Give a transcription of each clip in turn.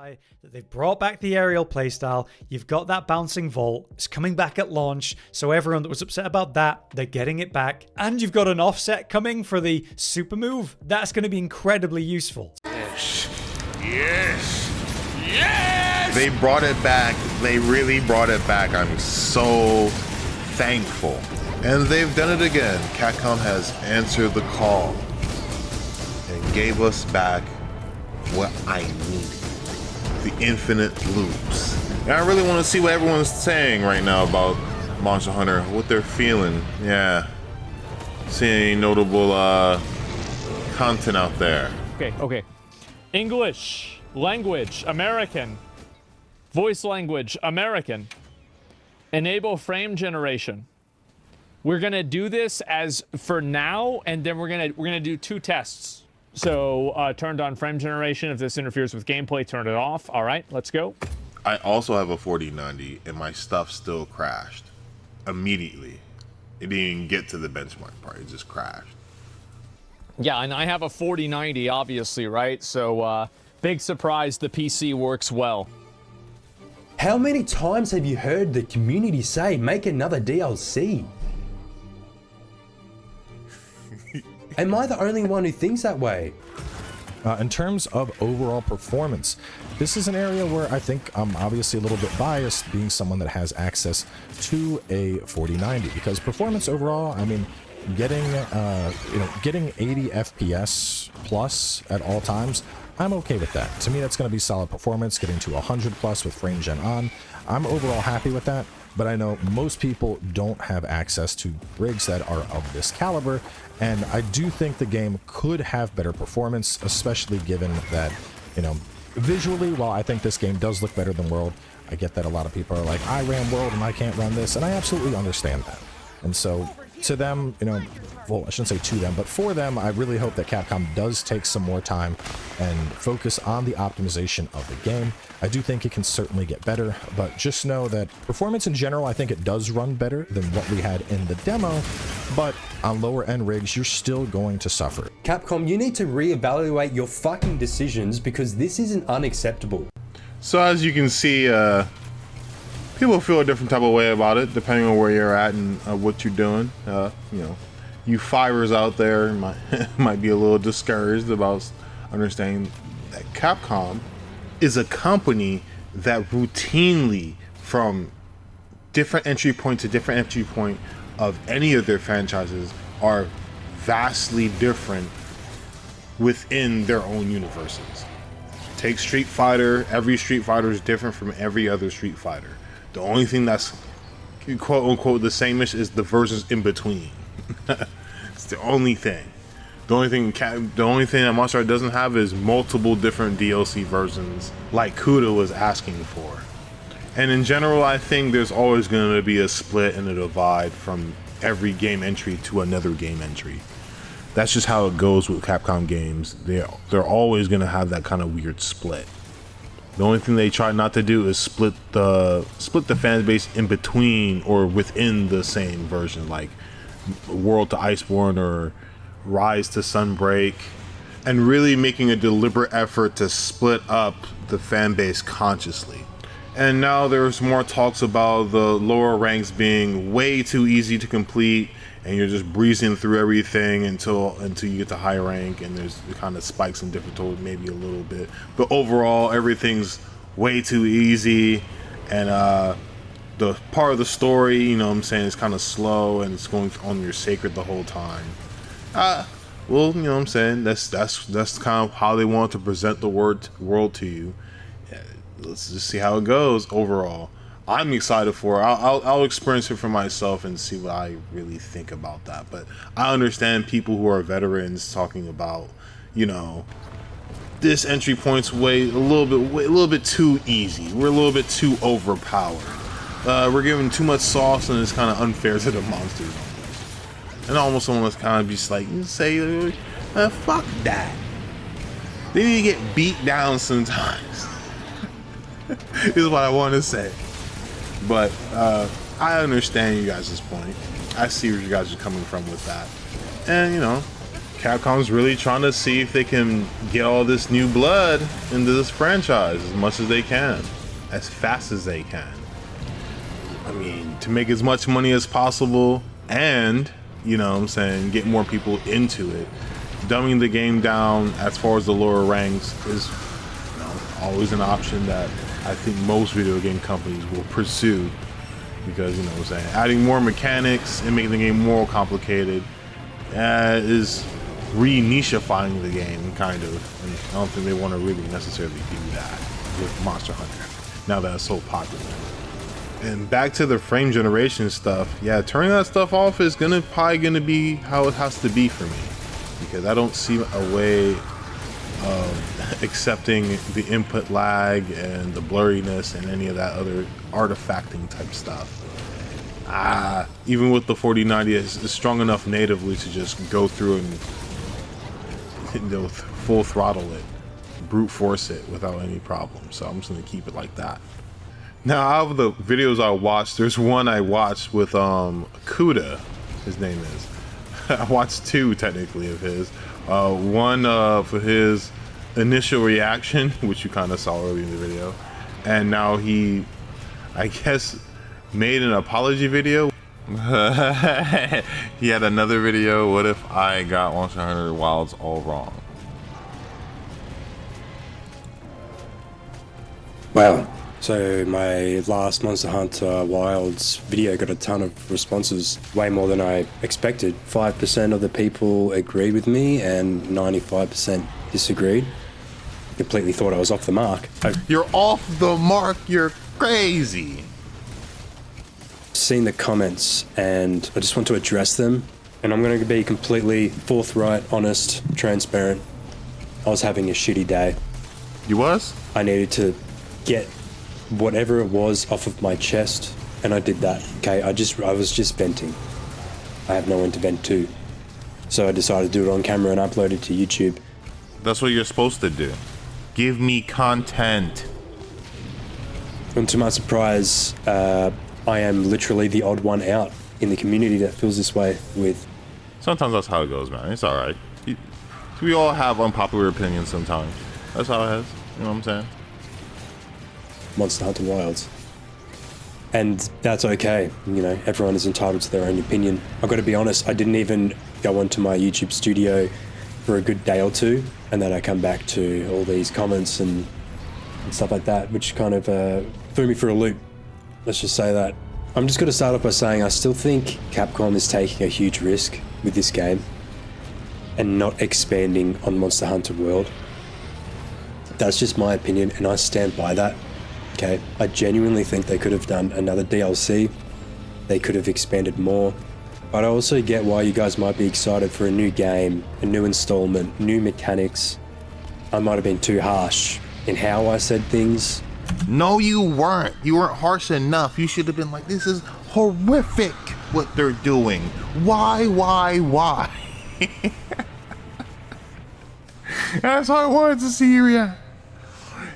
that they've brought back the aerial playstyle. You've got that bouncing vault. It's coming back at launch, so everyone that was upset about that, they're getting it back. And you've got an offset coming for the super move. That's going to be incredibly useful. Yes. Yes. Yes! They brought it back. They really brought it back. I'm so thankful. And they've done it again. Capcom has answered the call and gave us back what I needed. The infinite loops. And I really want to see what everyone's saying right now about Monster Hunter, what they're feeling. Yeah. See any notable content out there. Okay. English, language, American. Voice language, American. Enable frame generation. We're gonna do this as for now, and then we're gonna do 2 tests. So turned on frame generation. If this interferes with gameplay, turn it off. All right, let's go. I also have a 4090 and my stuff still crashed immediately. It didn't even get to the benchmark part, it just crashed. Yeah, and I have a 4090, obviously, right? So big surprise, the PC works well. How many times have you heard the community say, make another DLC? Am I the only one who thinks that way? In terms of overall performance, this is an area where I think I'm obviously a little bit biased, being someone that has access to a 4090, because performance overall, I mean, getting 80 FPS plus at all times, I'm okay with that. To me, that's going to be solid performance. Getting to 100 plus with frame gen on, I'm overall happy with that. But I know most people don't have access to rigs that are of this caliber, and I do think the game could have better performance, especially given that, visually, while I think this game does look better than World, I get that a lot of people are like, I ran World and I can't run this, and I absolutely understand that. And so to them, well, I shouldn't say to them, but for them, I really hope that Capcom does take some more time and focus on the optimization of the game. I do think it can certainly get better, but just know that performance in general, I think it does run better than what we had in the demo, but on lower end rigs, you're still going to suffer. Capcom, you need to reevaluate your fucking decisions because this isn't unacceptable. So as you can see, people feel a different type of way about it, depending on where you're at and what you're doing. You fires out there might be a little discouraged about understanding that Capcom is a company that routinely, from different entry point to different entry point of any of their franchises, are vastly different within their own universes. Take Street Fighter, every Street Fighter is different from every other Street Fighter. The only thing that's quote unquote the same-ish is the versions in between. It's the only thing. The only thing that Monster Hunter doesn't have is multiple different DLC versions like Kuda was asking for. And in general, I think there's always going to be a split and a divide from every game entry to another game entry. That's just how it goes with Capcom games. They're always going to have that kind of weird split. The only thing they try not to do is split the fan base in between or within the same version, like World to Iceborne or Rise to Sunbreak, and really making a deliberate effort to split up the fan base consciously. And now there's more talks about the lower ranks being way too easy to complete, and you're just breezing through everything until you get to high rank, and there's kind of spikes in difficulty maybe a little bit, but overall everything's way too easy, and the part of the story, is kind of slow, and it's going on your sacred the whole time. Well, that's kind of how they want to present the world to you. Let's just see how it goes overall. I'm excited for it. I'll experience it for myself and see what I really think about that. But I understand people who are veterans talking about, this entry point's a little bit too easy. We're a little bit too overpowered. We're giving too much sauce, and it's kind of unfair to the monsters. And almost almost kind of just like say, fuck that. They need to get beat down sometimes. Is what I want to say. But I understand you guys' point. I see where you guys are coming from with that. And Capcom's really trying to see if they can get all this new blood into this franchise as much as they can, as fast as they can. I mean, to make as much money as possible and, you know what I'm saying, get more people into it. Dumbing the game down as far as the lower ranks is, you know, always an option that I think most video game companies will pursue, because, you know what I'm saying, adding more mechanics and making the game more complicated is re-nichifying the game, kind of. And I don't think they want to really necessarily do that with Monster Hunter now that it's so popular. And back to the frame generation stuff, yeah, turning that stuff off is probably gonna be how it has to be for me, because I don't see a way of accepting the input lag and the blurriness and any of that other artifacting type stuff. Even with the 4090, it's strong enough natively to just go through and, you know, full throttle it, brute force it without any problem. So I'm just gonna keep it like that. Now, out of the videos I watched, there's one I watched with Kooda, his name is. I watched two technically of his. One for his initial reaction, which you kind of saw earlier in the video, and now he, I guess, made an apology video. He had another video, what if I got Monster Hunter Wilds all wrong? Wow. So my last Monster Hunter Wilds video got a ton of responses, way more than I expected. 5% of the people agreed with me and 95% disagreed. Completely thought I was off the mark. You're off the mark, you're crazy. I've seen the comments and I just want to address them. And I'm going to be completely forthright, honest, transparent. I was having a shitty day. You was? I needed to get whatever it was off of my chest, and I did that. Okay, I was just venting. I have no one to vent to, so I decided to do it on camera and upload it to YouTube. That's what you're supposed to do. Give me content. And to my surprise, I am literally the odd one out in the community that feels this way with. Sometimes that's how it goes, man. It's all right. We all have unpopular opinions sometimes. That's how it is. You know what I'm saying? Monster Hunter Wilds. And that's okay, you know, everyone is entitled to their own opinion. I've got to be honest, I didn't even go onto my YouTube studio for a good day or two, and then I come back to all these comments and stuff like that, which kind of threw me for a loop. Let's just say that. I'm just going to start off by saying I still think Capcom is taking a huge risk with this game and not expanding on Monster Hunter World. That's just my opinion, and I stand by that. Okay, I genuinely think they could have done another DLC. They could have expanded more. But I also get why you guys might be excited for a new game, a new installment, new mechanics. I might have been too harsh in how I said things. No, you weren't. You weren't harsh enough. You should have been like, this is horrific what they're doing. Why? That's how I wanted to see you react.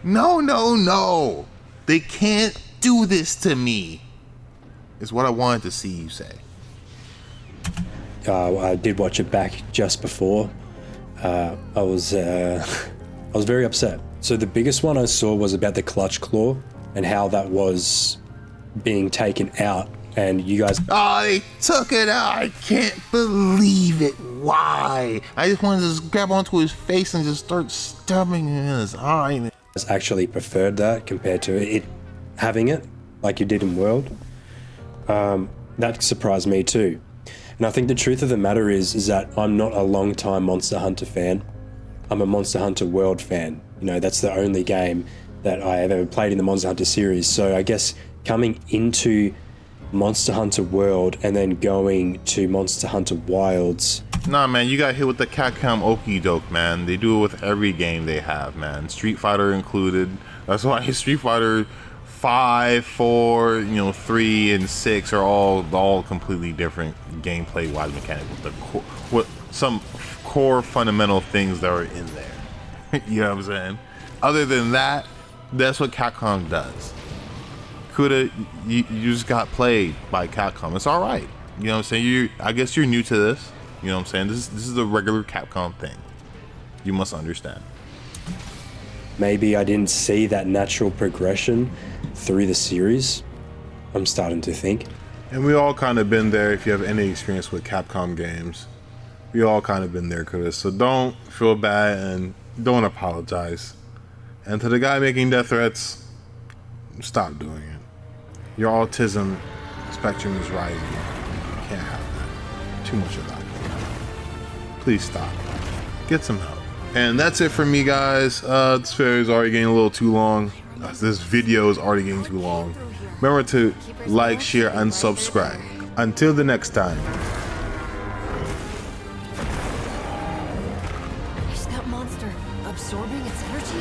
No. They can't do this to me, is what I wanted to see you say. I did watch it back just before. I was very upset. So the biggest one I saw was about the clutch claw and how that was being taken out. And you guys... Oh, they took it out. I can't believe it. Why? I just wanted to just grab onto his face and just start stabbing him in his eye. Actually preferred that compared to it having it like you did in World. That surprised me too. And I think the truth of the matter is that I'm not a long-time Monster Hunter fan. I'm a Monster Hunter World fan. You know, that's the only game that I have ever played in the Monster Hunter series. So I guess coming into Monster Hunter World and then going to Monster Hunter Wilds. Nah, man, you got hit with the Capcom okie doke, man. They do it with every game they have, man. Street Fighter included. That's why Street Fighter 5, 4, 3, and 6 are all completely different gameplay-wise mechanics with some core fundamental things that are in there. You know what I'm saying? Other than that, that's what Capcom does. Kooda, you just got played by Capcom. It's all right. You know what I'm saying? I guess you're new to this. You know what I'm saying? This is a regular Capcom thing. You must understand. Maybe I didn't see that natural progression through the series. I'm starting to think. And we all kind of been there. If you have any experience with Capcom games, we all kind of been there, Kooda. So don't feel bad and don't apologize. And to the guy making death threats, stop doing it. Your autism spectrum is rising. You can't have that. Too much of that. Please stop. Get some help. And that's it for me, guys. This video is already getting a little too long. This video is already getting too long. Remember to like, share, and subscribe. Until the next time. Is that monster absorbing its energy?